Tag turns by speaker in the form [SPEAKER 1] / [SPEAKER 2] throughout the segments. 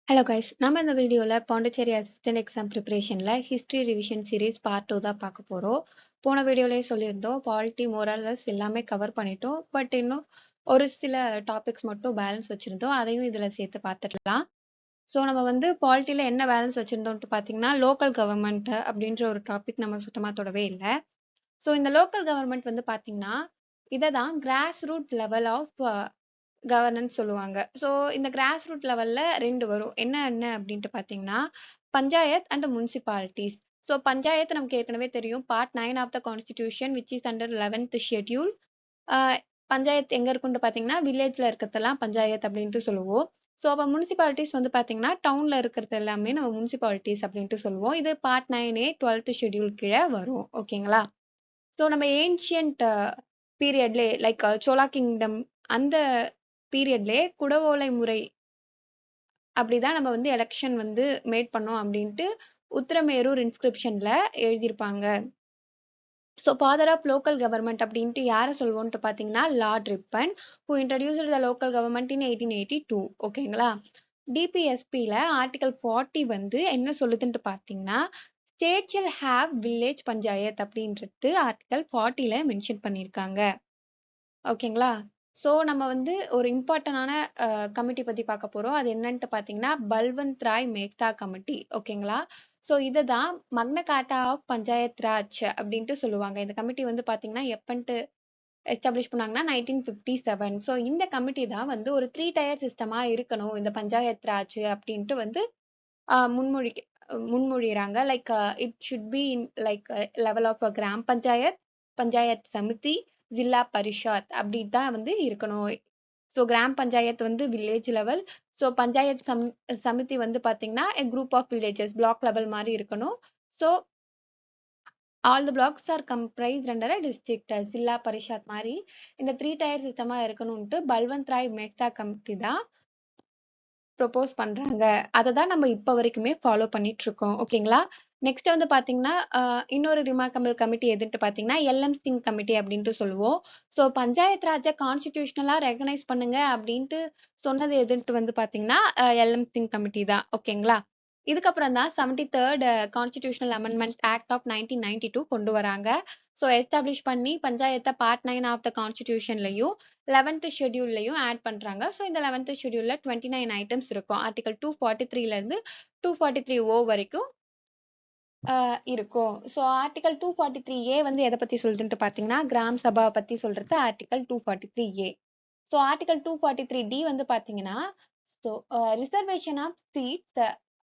[SPEAKER 1] Hello guys, நம்ம இந்த வீடியோல பாண்டிச்சேரி அசிஸ்டன்ட் எக்ஸாம் ப்ரிப்பரேஷன்ல ஹிஸ்ட்ரி ரிவிஷன் சீரிஸ் பார்ட் 2 தான் பார்க்க போறோம். போன வீடியோலயே சொல்லியிருந்தோம், பாலிட்டி மோரலஸ் எல்லாமே கவர் பண்ணிட்டோம். பட் இன்னும் ஒரு சில டாபிக்ஸ் மட்டும் பேலன்ஸ் வச்சிருந்தோம். அதையும் இதுல சேர்த்து பார்த்துடலாம். ஸோ நம்ம வந்து பாலிட்டில என்ன பேலன்ஸ் வச்சிருந்தோம்ட்டு பார்த்தீங்கன்னா, லோக்கல் கவர்மெண்ட் அப்படின்ற ஒரு டாபிக் நம்ம சுத்தமா தொடவே இல்ல. ஸோ இந்த லோக்கல் கவர்மெண்ட் வந்து பார்த்தீங்கன்னா, இதை தான் grass root level of governance சொல்லுவாங்க. ஸோ இந்த கிராஸ் ரூட் லெவல்ல 2 வரும். என்ன என்ன அப்படின்ட்டு பார்த்தீங்கன்னா, panchayat and municipalities. So panchayat நமக்கு ஏற்கனவே தெரியும். Part 9 of the constitution which is under 11th schedule. Uh panchayat எங்க இருக்குன்ட்டு பார்த்தீங்கன்னா, வில்லேஜ்ல இருக்கிறதெல்லாம் பஞ்சாயத்து அப்படின்ட்டு சொல்லுவோம். ஸோ அப்ப முனிசிபாலிட்டீஸ் வந்து பார்த்தீங்கன்னா, டவுன்ல இருக்கிறது எல்லாமே நம்ம முனிசிபாலிட்டீஸ் அப்படின்ட்டு சொல்லுவோம். இது பார்ட் 9A 12th ஷெட்யூல் கீழ வரும். ஓகேங்களா? ஸோ நம்ம ஏன்ஷியன்ட் பீரியட்லே லைக் சோலா கிங்டம் அந்த பீரியட்லே குடவோலை முறை அப்படிதான் நம்ம வந்து எலெக்ஷன் வந்து மேட் பண்ணோம் அப்படின்ட்டு உத்திரமேரூர் இன்ஸ்கிரிப்ஷன்ல எழுதியிருப்பாங்க. So father of local government அப்படின்ட்டு யாரை சொல்லுவோன்ட்டு பார்த்தீங்கன்னா Lord Ripon who introduced the local government in 1882. ஓகேங்களா? டிபிஎஸ்பியில் ஆர்டிகல் 40 வந்து என்ன சொல்லுதுன்ட்டு பார்த்தீங்கன்னா, state shall have village panchayat அப்படின்றது ஆர்டிகல் 40ல மென்ஷன் பண்ணியிருக்காங்க. ஓகேங்களா? ஸோ நம்ம வந்து ஒரு இம்பார்ட்டன்டான கமிட்டி பத்தி பார்க்க போறோம். அது என்னன்ட்டு பார்த்தீங்கன்னா, பல்வந்த் ராய் மேத்தா கமிட்டி. ஓகேங்களா? ஸோ இத தான் மக்னா கார்ட்டா ஆஃப் பஞ்சாயத் ராஜ் அப்படின்ட்டு சொல்லுவாங்க. இந்த கமிட்டி வந்து பார்த்தீங்கன்னா, எப்பன்ட்டு எஸ்டாப்ளிஷ் பண்ணாங்கன்னா 1957. ஸோ இந்த கமிட்டி தான் வந்து ஒரு 3 டயர் சிஸ்டமா இருக்கணும். இந்த பஞ்சாயத் ராஜ் அப்படின்ட்டு வந்து அ முன்மொழிக் முன்மொழியறாங்க. Like it should be in like level of gram panchayat, panchayat samiti, zilla parishad அப்படி தான் வந்து இருக்கணும். ஸோ கிராம் பஞ்சாயத் வந்து village level. So panchayat samiti வந்து பார்த்தீங்கன்னா, a group of villages block level மாரி இருக்கணும். So all the blocks are comprised under a district zilla parishad மாரி இந்த 3 டயர் சிஸ்டமா இருக்கணும்ன்ட்டு பல்வந்த் ராய் மேத்தா கமிட்டி தான் ப்ரொபோஸ் பண்றாங்க. அத தான் நம்ம இப்ப வரைக்குமே ஃபாலோ பண்ணிட்டு இருக்கோம். ஓகேங்களா? நெக்ஸ்ட் வந்து பார்த்தீங்கன்னா, இன்னொரு ரிமார்க்கபிள் கமிட்டி எதுன்ட்டு பார்த்தீங்கன்னா, எல்.எம். சிங் கமிட்டி அப்படின்ட்டு சொல்லுவோம். ஸோ பஞ்சாயத் ராஜ கான்ஸ்டிடியூஷனலா ரெகனைஸ் பண்ணுங்க அப்படின்ட்டு சொன்னது எதுன்ட்டு வந்து பார்த்தீங்கன்னா, எல்.எம். சிங் கமிட்டி தான். ஓகேங்களா? இதுக்கப்புறம் தான் 73rd constitutional amendment act of 1992 கொண்டு வராங்க. ஸோ எஸ்டாப்ளிஷ் பண்ணி பஞ்சாயத்த பார்ட் 9 ஆஃப் த கான்ஸ்டிடியூஷன்லயும் 11th ஷெட்யூல்லயும் ஆட் பண்றாங்க. ஸோ இந்த 11th ஷெட்யூல்ல 29 ஐட்டம்ஸ் இருக்கும். ஆர்டிகல் 243ல இருந்து 243 வரைக்கும் இருக்கும். ஸோ ஆர்டிகல் 243 வந்து எத பத்தி சொல்லுதுன்ட்டு பார்த்தீங்கன்னா, கிராம் சபா பத்தி சொல்றது ஆர்டிகல் 243. ஸோ ஆர்டிகல் 243 வந்து பார்த்தீங்கன்னா, ஸோ ரிசர்வேஷன் ஆஃப் சீட்ஸ்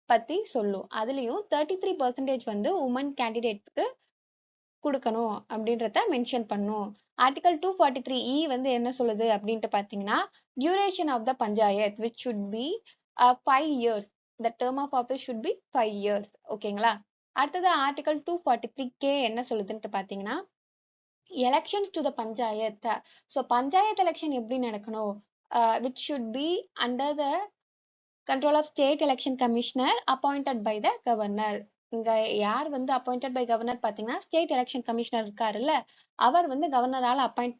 [SPEAKER 1] பத்தி சொல்லும். அதுலயும் 33% வந்து உமன் கேண்டிடேட்ஸ்க்கு குடுக்கணும் அப்படின்றத மென்ஷன் பண்ணும். ஆர்டிகல் 243 வந்து என்ன சொல்லுது அப்படின்ட்டு பார்த்தீங்கன்னா, duration of the panchayat which should be 5 years. The term of office should be 5 years. ஓகேங்களா? அடுத்தது ஆர்டிகல் 243 என்ன சொல்லுதுன்ட்டு பார்த்தீங்கன்னா, elections to the panchayat. So panchayat election எப்படி நடக்கணும்? Which should be under the control of state election commissioner appointed by the governor. இங்க யார் வந்து அப்பாயிண்டட் பை கவர்னர் பார்த்தீங்கன்னா, ஸ்டேட் எலெக்ஷன் கமிஷனர் இருக்காருல்ல, அவர் வந்து கவர்னரால அப்பாயிண்ட்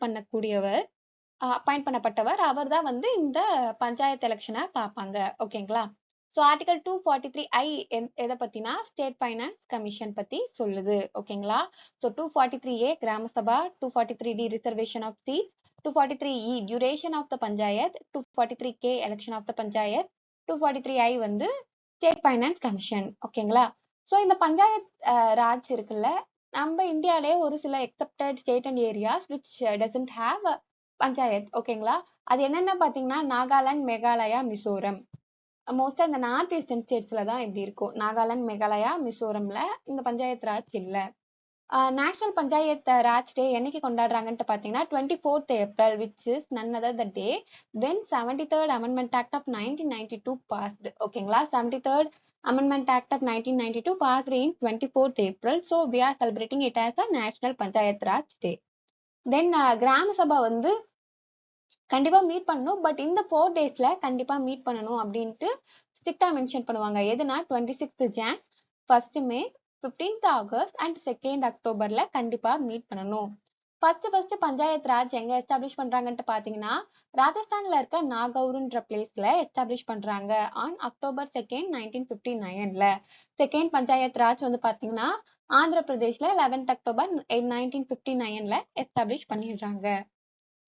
[SPEAKER 1] பண்ணப்பட்டவர். அவர் தான் வந்து இந்த பஞ்சாயத்து எலெக்ஷனை பார்ப்பாங்க. ஓகேங்களா? ஸோ ஆர்டிகல் 243 எதை பத்தினா ஸ்டேட் ஃபைனான்ஸ் கமிஷன் பத்தி சொல்லுது. ஓகேங்களா? So 243 Gram Sabha, 243 reservation of seat, 243 duration of the panchayat, 243 election of the panchayat, 243 வந்து ஸ்டேட் ஃபைனான்ஸ் கமிஷன். ஓகேங்களா? ஸோ இந்த பஞ்சாயத் ராஜ் இருக்குல்ல, நம்ம இந்தியாலே ஒரு சில excepted state and areas which doesn't have panchayat. ஓகேங்களா? அது என்னென்ன பார்த்தீங்கன்னா, நாகாலாந்து, மேகாலயா, மிசோரம். மோஸ்டா இந்த நார்த் ஈஸ்டர்ன் ஸ்டேட்ஸ்ல தான் இப்படி இருக்கும். நாகாலாந்து, மேகாலயா, மிசோரம்ல இந்த பஞ்சாயத் ராஜ் இல்ல. நேஷனல் பஞ்சாயத் ராஜ் டே என்னைக்கு கொண்டாடுறாங்கன்ட்டு பார்த்தீங்கன்னா, 24th April which is none other the day when 73rd amendment act of 1992 passed. ஓகேங்களா? 73rd amendment act of 1992 passed in 24th April. So we are celebrating it as a National Panchayat Raj Day. தென் கிராம சபா வந்து கண்டிப்பா meet பண்ணணும். But இந்த 4 டேஸ்ல கண்டிப்பா meet பண்ணணும் அப்படின்ட்டு ஸ்ட்ரிக்டா மென்ஷன் பண்ணுவாங்க. எதுனா 26th Jan, 1st May, 15th August and 2nd Octoberல கண்டிப்பா மீட் பண்ணணும். ஃபர்ஸ்ட் பஞ்சாயத் ராஜ் எங்க எஸ்டாப்ளிஷ் பண்றாங்கன்ட்டு பாத்தீங்கன்னா ராஜஸ்தான்ல இருக்க நாகௌர்ன்ற பிளேஸ்ல எஸ்டாப்ளிஷ் பண்றாங்க ஆன் அக்டோபர் 2 1959ல. செகண்ட் பஞ்சாயத் ராஜ் வந்து பாத்தீங்கன்னா ஆந்திர பிரதேஷ்ல 11th அக்டோபர் 1959ல எஸ்டாப்ளிஷ் பண்ணிடுறாங்க.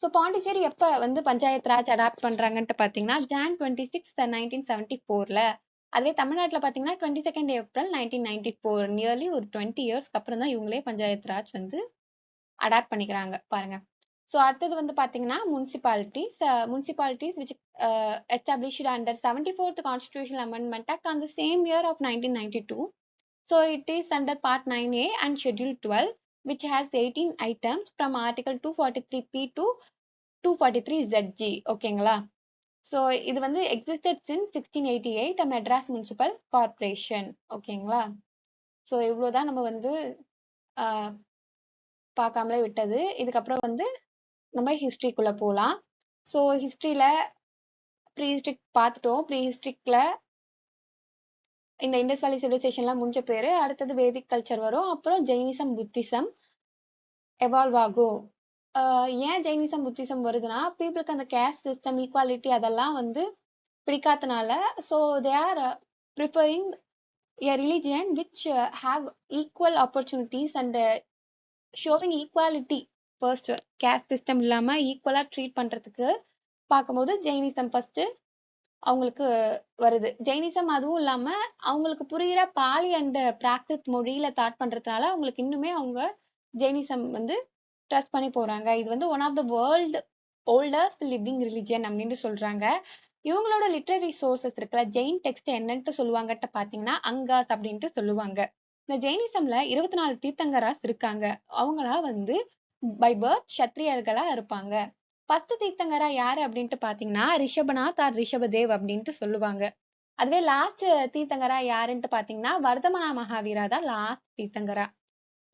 [SPEAKER 1] ஸோ பாண்டிச்சேரி எப்ப வந்து பஞ்சாயத் ராஜ் அடாப்ட் பண்றாங்கன்ட்டு பாத்தீங்கன்னா Jan 26 1974ல. அதே தமிழ்நாட்டுல பாத்தீங்கன்னா 22 ஏப்ரல் 1994, நியர்லி ஒரு 20 இயர்ஸ்க்கு அப்புறம் தான் இவங்களே பஞ்சாயத் ராஜ் வந்து அடாப்ட் பண்ணிக்கிறாங்க பாருங்க. ஸோ அடுத்தது வந்து பாத்தீங்கன்னா municipalities which established under 74th Constitutional Amendment Act on the same year of 1992. So it is under Part 9A and Schedule 12, which has 18 items from Article 243P to 243ZG. ஓகேங்களா? So இது வந்து existed since 1688 Madras municipal corporation. ஓகேங்களா? So இவ்வளோதான் நம்ம வந்து பார்க்காமலே விட்டது. இதுக்கப்புறம் வந்து நம்ம ஹிஸ்ட்ரிக்குள்ள போகலாம். ஸோ ஹிஸ்ட்ரியில ப்ரீ ஹிஸ்ட்ரிக் பார்த்துட்டோம். ப்ரீ ஹிஸ்ட்ரிக்ல இந்த இண்டஸ் வேலி சிவிலைசேஷன்லாம் முடிஞ்ச பேரு. அடுத்தது வேதிக் கல்ச்சர் வரும். அப்புறம் ஜெயினிசம் புத்திசம் எவால்வ் ஆகும். ஏன் ஜெயினிசம் புத்திசம் வருதுன்னா பீப்புளுக்கு அந்த கேஸ்ட் சிஸ்டம் ஈக்குவாலிட்டி அதெல்லாம் வந்து பிடிக்காதனால so they are preferring a religion which have equal opportunities and showing equality. First caste system இல்லாம ஈக்குவலா ட்ரீட் பண்றதுக்கு பார்க்கும்போது ஜெயினிசம் ஃபர்ஸ்ட் அவங்களுக்கு வருது. ஜெயினிசம் அதுவும் இல்லாம அவங்களுக்கு புரியுற பாலி அண்ட் பிராக்டிஸ் மொழியில தாட் பண்றதுனால அவங்களுக்கு இன்னுமே அவங்க ஜெயினிசம் வந்து ட்ரஸ்ட் பண்ணி போறாங்க. இது வந்து one of the world oldest living religion அப்படின்னு சொல்றாங்க. இவங்களோட லிட்ரரி சோர்சஸ் இருக்குல்ல ஜெயின் டெக்ஸ்ட் என்னன்ட்டு சொல்லுவாங்கட்டு பாத்தீங்கன்னா அங்காஸ் அப்படின்ட்டு சொல்லுவாங்க. இந்த ஜெயினிசம்ல 24 தீர்த்தங்கராஸ் இருக்காங்க. அவங்களா வந்து பை பர்த் சத்திரியர்களா இருப்பாங்க. ஃபர்ஸ்ட் தீர்த்தங்கரா யாரு அப்படின்ட்டு பாத்தீங்கன்னா ரிஷபநாத் ஆர் ரிஷபதேவ் அப்படின்ட்டு சொல்லுவாங்க. அதுவே லாஸ்ட் தீர்த்தங்கரா யாருன்ட்டு பாத்தீங்கன்னா வர்தமனா மகாவீரா தான் லாஸ்ட் தீர்த்தங்கரா.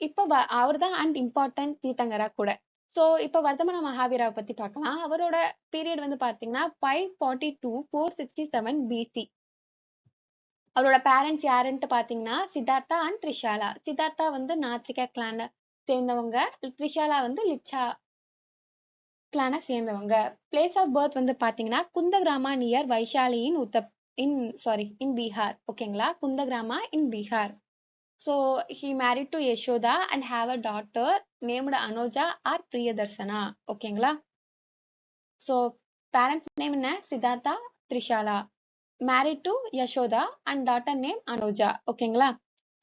[SPEAKER 1] இப்போ அவர் தான் அண்ட் இம்பார்ட்டன்ட் தீர்த்தங்கரா கூட. ஸோ இப்போ வர்தமன மகாவீராவை பத்தி பார்க்கலாம். அவரோட பீரியட் வந்து பாத்தீங்கன்னா 542 467 பிசி. அவரோட பேரண்ட்ஸ் யாருன்ட்டு பாத்தீங்கன்னா சித்தார்த்தா அண்ட் த்ரிஷாலா. சித்தார்த்தா வந்து நாத்ரிகா கிளான சேர்ந்தவங்க, த்ரிஷாலா வந்து லிச்சா கிளான சேர்ந்தவங்க. பிளேஸ் ஆஃப் பர்த் வந்து பாத்தீங்கன்னா குந்தகிராமா நியர் வைஷாலி இன் பீகார். ஓகேங்களா? குந்தகிராமா இன் Bihar. So he married to Yashoda and have a daughter named Anuja or Priyadarshana. ஓகேங்களா? So parents name என்ன? Siddhartha, Trishala. Married to Yashoda and daughter name Anuja. ஓகேங்களா?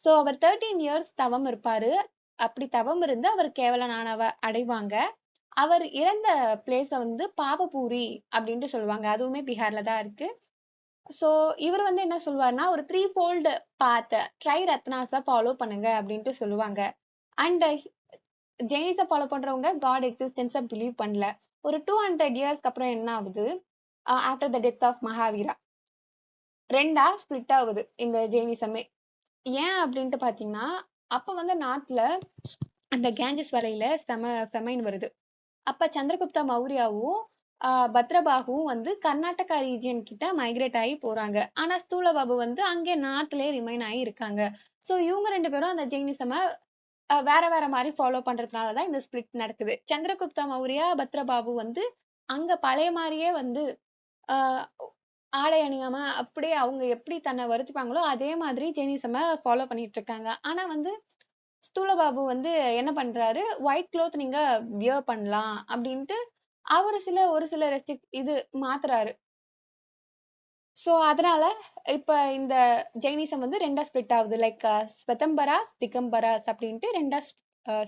[SPEAKER 1] So அவர் 13 years தவம் இருப்பாரு. அப்படி தவம் இருந்து அவர் கேவலனானவ அடைவாங்க. அவர் இறந்த பிளேஸ வந்து பாபபூரி அப்படின்ட்டு சொல்லுவாங்க. அதுவுமே பீகார்ல தான் இருக்கு. ஸோ இவர் வந்து என்ன சொல்லுவாருன்னா ஒரு 3 ஃபோல்டு பாத் ட்ரை ரத்னாஸை ஃபாலோ பண்ணுங்க அப்படின்ட்டு சொல்லுவாங்க. அண்ட் ஜெயினிஸை ஃபாலோ பண்றவங்க காட் எக்ஸிஸ்டன்ஸை பிலீவ் பண்ணல. ஒரு 200 இயர்ஸ்க்கு அப்புறம் என்ன ஆகுது? After the death of Mahavira ரெண்டா ஸ்பிளிட் ஆகுது இந்த ஜெயினிசமே. ஏன் அப்படின்ட்டு பாத்தீங்கன்னா அப்ப வந்து நாட்டுல அந்த கேஞ்சஸ் வரையில ஃபெமைன் வருது. அப்ப சந்திரகுப்த மௌரியாவும் பத்ரபாகுவும் வந்து கர்நாடகா ரீஜியன் கிட்ட மைக்ரேட் ஆகி போறாங்க. ஆனா ஸ்தூலபாபு வந்து அங்கே நாட்டிலே ரிமைன் ஆகி இருக்காங்க. ஸோ இவங்க 2 பேரும் அந்த ஜெயினிசம வேற வேற மாதிரி ஃபாலோ பண்றதுனாலதான் இந்த ஸ்பிளிட் நடக்குது. சந்திரகுப்த மௌரியா பத்ரபாபு வந்து அங்க பழைய மாதிரியே வந்து ஆஹ் ஆடை அணியாம அப்படியே அவங்க எப்படி தன்னை வருத்திப்பாங்களோ அதே மாதிரி ஜெயினிசம ஃபாலோ பண்ணிட்டு இருக்காங்க. ஆனா வந்து ஸ்தூலபாபு வந்து என்ன பண்றாரு, ஒயிட் க்ளோத் நீங்க வியர் பண்ணலாம் அப்படின்ட்டு அவரு ஒரு சில இது மாத்துறாரு. சோ அதனால இப்ப இந்த ஜெயினிசம் வந்து ரெண்டா ஸ்பிளிட் ஆகுது. லைக் ஸ்வதம்பராஸ் திகம்பராஸ் அப்படின்ட்டு ரெண்டா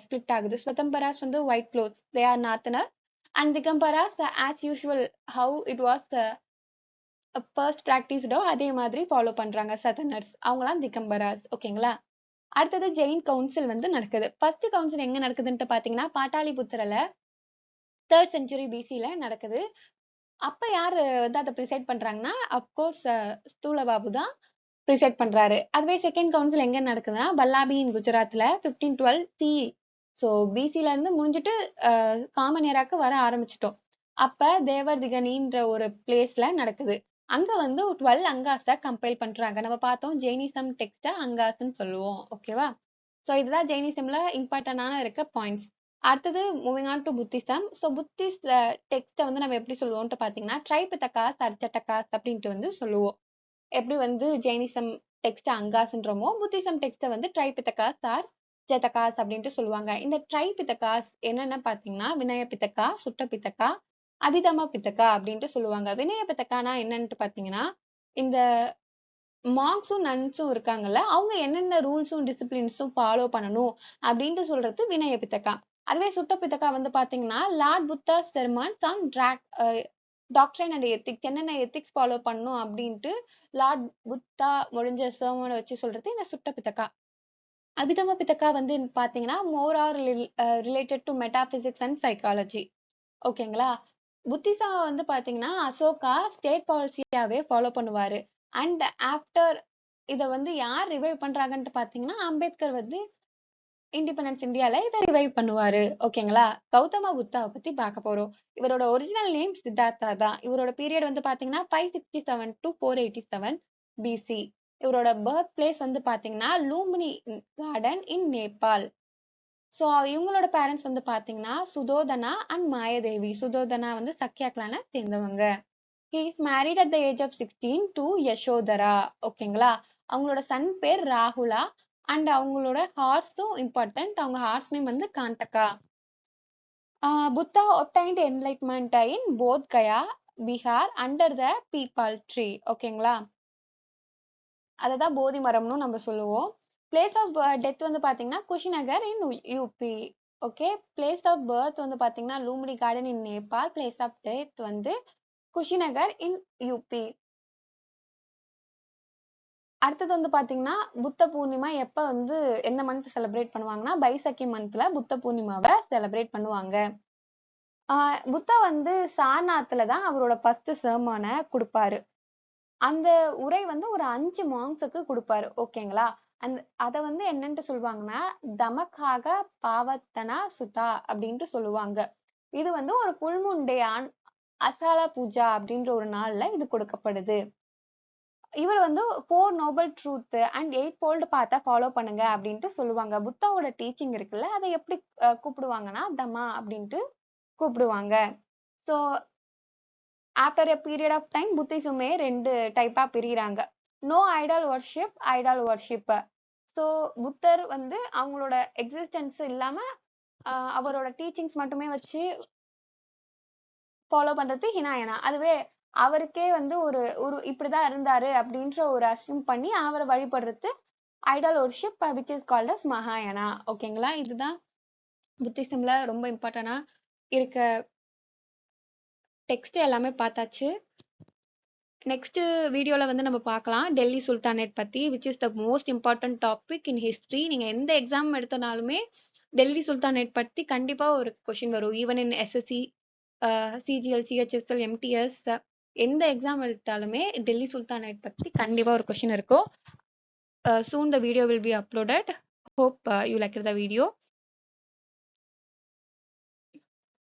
[SPEAKER 1] ஸ்பிளிட் ஆகுது. ஸ்வதம்பராஸ் வந்து white clothes, they are northerner. And Digambaras as usual how it was first பிராக்டிஸ்டோ அதே மாதிரி ஃபாலோ பண்றாங்க சதர்னர்ஸ். அவங்களாம் திகம்பராஸ். ஓகேங்களா? அடுத்தது ஜெயின் கவுன்சில் வந்து நடக்குது. ஃபர்ஸ்ட் கவுன்சில் எங்க நடக்குதுன்ட்டு பாத்தீங்கன்னா பாட்டாளிபுத்திரல 3rd century பிசில நடக்குது. அப்ப யாரு வந்து அதை ப்ரிசைட் பண்றாங்கன்னா அப்கோர்ஸ் ஸ்தூலபாபு தான் ப்ரிசைட் பண்றாரு. அதுவே செகண்ட் கவுன்சில் எங்க நடக்குதுன்னா பல்லாபி இன் குஜராத்ல 1512 சிஇ. ஸோ பிசில இருந்து முடிஞ்சிட்டு காமன் ஏராக்கு வர ஆரம்பிச்சிட்டோம். அப்ப தேவர்திகனின்ற ஒரு பிளேஸ்ல நடக்குது. அங்க வந்து 12 அங்காஸ கம்பைல் பண்றாங்க. நம்ம பார்த்தோம் ஜெயினிசம் டெக்ஸ்ட அங்காஸ்ன்னு சொல்லுவோம். ஓகேவா? ஸோ இதுதான் ஜெயினிசம்ல இம்பார்ட்டன்டான இருக்க பாயிண்ட்ஸ். அடுத்தது moving on to Buddhism. So Buddhist டெக்ஸ்ட்டை வந்து நம்ம எப்படி சொல்லுவோம்ட்டு பார்த்தீங்கன்னா, ட்ரைபித்தகாஸ், அர்ச்சட்டகாஸ் அப்படின்ட்டு வந்து சொல்லுவோம். எப்படி வந்து ஜெயினிசம் டெக்ஸ்ட் அங்காஸ்ன்றோமோ, புத்திசம் டெக்ஸ்ட்டை வந்து ட்ரைபித்தகாஸ் ஆர் ஜெதகாஸ் அப்படின்ட்டு சொல்லுவாங்க. இந்த ட்ரைபித்தகாஸ் என்னென்ன பார்த்தீங்கன்னா, வினய பித்தகா, சுட்ட பித்தகா, அபிதம பித்தகா அப்படின்ட்டு சொல்லுவாங்க. வினய பித்தகானா என்னன்ட்டு பார்த்தீங்கன்னா, இந்த மாங்க்ஸும், நன்ஸும் இருக்காங்கல்ல, அவங்க என்னென்ன ரூல்ஸும், டிசிப்ளின்ஸும் ஃபாலோ பண்ணணும் அப்படின்ட்டு சொல்றது வினய பித்தகா. அதுவே சுட்ட பித்தகா வந்து பார்த்தீங்கன்னா, Lord Buddha sermons on doctrine and ethics என்னென்ன எத்திக்ஸ் ஃபாலோ பண்ணணும் அப்படின்ட்டு லார்ட் புத்தா முடிஞ்ச செர்மனை வச்சு சொல்றது இந்த சுட்ட பித்தகா. அபிதம பித்தகா வந்து பார்த்தீங்கன்னா, more or related to metaphysics and psychology. ஓகேங்களா? புத்திசம் வந்து பார்த்தீங்கன்னா, அசோகா ஸ்டேட் பாலிசியாவே ஃபாலோ பண்ணுவாரு. அண்ட் ஆஃப்டர் இத வந்து யார் ரிவைவ் பண்றாங்கன்ட்டு பார்த்தீங்கன்னா, அம்பேத்கர் வந்து இண்டிபெண்டன்ஸ் இந்தியால இத ரிவைவ் பண்ணுவாரு. ஓகேங்களா? கௌதம புத்தாவ பத்தி பார்க்க போறோம். இவரோட ஒரிஜினல் நேம் சித்தார்த்தா தான். இவரோட பீரியட் வந்து பார்த்தீங்கன்னா, 567 to 487 பிசி. இவரோட பர்த் பிளேஸ் வந்து பார்த்தீங்கன்னா, லூம்பினி கார்டன் இன் நேபாள். ஸோ இவங்களோட பேரண்ட்ஸ் வந்து பார்த்தீங்கன்னா, சுதோதனா அண்ட் மாயாதேவி. சுதோதனா வந்து சக்யா கிளான சேர்ந்தவங்க. He is married at the age of 16 to Yashodhara. ஓகேங்களா? அவங்களோட சன் பேர் ராகுலா அண்ட் அவங்களோட ஹார்ஸும் இம்பார்ட்டன்ட். அவங்க ஹார்ஸ் நேம் வந்து Kanthaka. Buddha obtained enlightenment in Bodh Gaya, Bihar under the peepal tree. ஓகேங்களா? அததான் போதி மரம்னு நம்ம சொல்லுவோம். பிளேஸ் ஆஃப் டெத் வந்து பாத்தீங்கன்னா Kushinagar in UP. Okay, place of birth வந்து பாத்தீங்கன்னா Lumbini garden in Nepal. Place of death வந்து குஷிநகர் இன் யூபி. அடுத்தது வந்து பாத்தீங்கன்னா புத்த பூர்ணிமா எப்ப வந்து எந்த மந்த் செலிப்ரேட் பண்ணுவாங்கன்னா, பைசக்கி மந்த்ல புத்த பூர்ணிமாவை செலிப்ரேட் பண்ணுவாங்க. புத்தா வந்து சாரநாத்துல தான் அவரோட ஃபர்ஸ்ட் சர்மனை கொடுப்பாரு. அந்த உரை வந்து ஒரு 5 மாங்க்ஸுக்கு குடுப்பாரு. ஓகேங்களா? அத வந்து என்னன்ட்டு சொல்லுவாங்கன்னா, தமக்காக பாவத்தனா சுதா அப்படின்ட்டு சொல்லுவாங்க. இது வந்து ஒரு ஃபுல் மூன் டே அசால பூஜா அப்படின்ற ஒரு நாள்ல இது கொடுக்கப்படுது. இவர் வந்து 4 நோபல் ட்ரூத் அண்ட் 8 ஃபோல்ட் பாத்த ஃபாலோ பண்ணுங்க அப்படின்ட்டு சொல்லுவாங்க. புத்தாவோட டீச்சிங் இருக்குல்ல, அதை எப்படி கூப்பிடுவாங்கன்னா, தமா அப்படின்ட்டு கூப்பிடுவாங்க. So after a period of time புத்திசமே 2 டைப்பா பிரிகிறாங்க. No idol worship, idol worship. So புத்தர் வந்து அவங்களோட எக்ஸிஸ்டன்ஸ் இல்லாம அவரோட டீச்சிங்ஸ் மட்டுமே வச்சு ஃபாலோ பண்றது ஹினாயனா. அதுவே அவருக்கே வந்து ஒரு ஒரு இப்படிதான் இருந்தாரு அப்படின்ற ஒரு அசியூம் பண்ணி அவரை வழிபடுறது idol worship which is called as மகாயானா. ஓகேங்களா? இதுதான் புத்திசம்ல ரொம்ப இம்பார்ட்டன்டா இருக்க டெக்ஸ்ட் எல்லாமே பார்த்தாச்சு. நெக்ஸ்ட் வீடியோல வந்து நம்ம பார்க்கலாம் டெல்லி சுல்தானேட் பத்தி which is the most important topic in history. நீங்க எந்த எக்ஸாம் எடுத்தனாலுமே டெல்லி சுல்தானேட் பத்தி கண்டிப்பா ஒரு கொஸ்டின் வரும். Even in SSC, CGL, CHSL, MTS எந்த எக்ஸாம் எடுத்தாலுமே டெல்லி சுல்தானேட் பத்தி கண்டிப்பா ஒரு கொஸ்டின் இருக்கும். Soon the video will be uploaded. Hope you liked the video.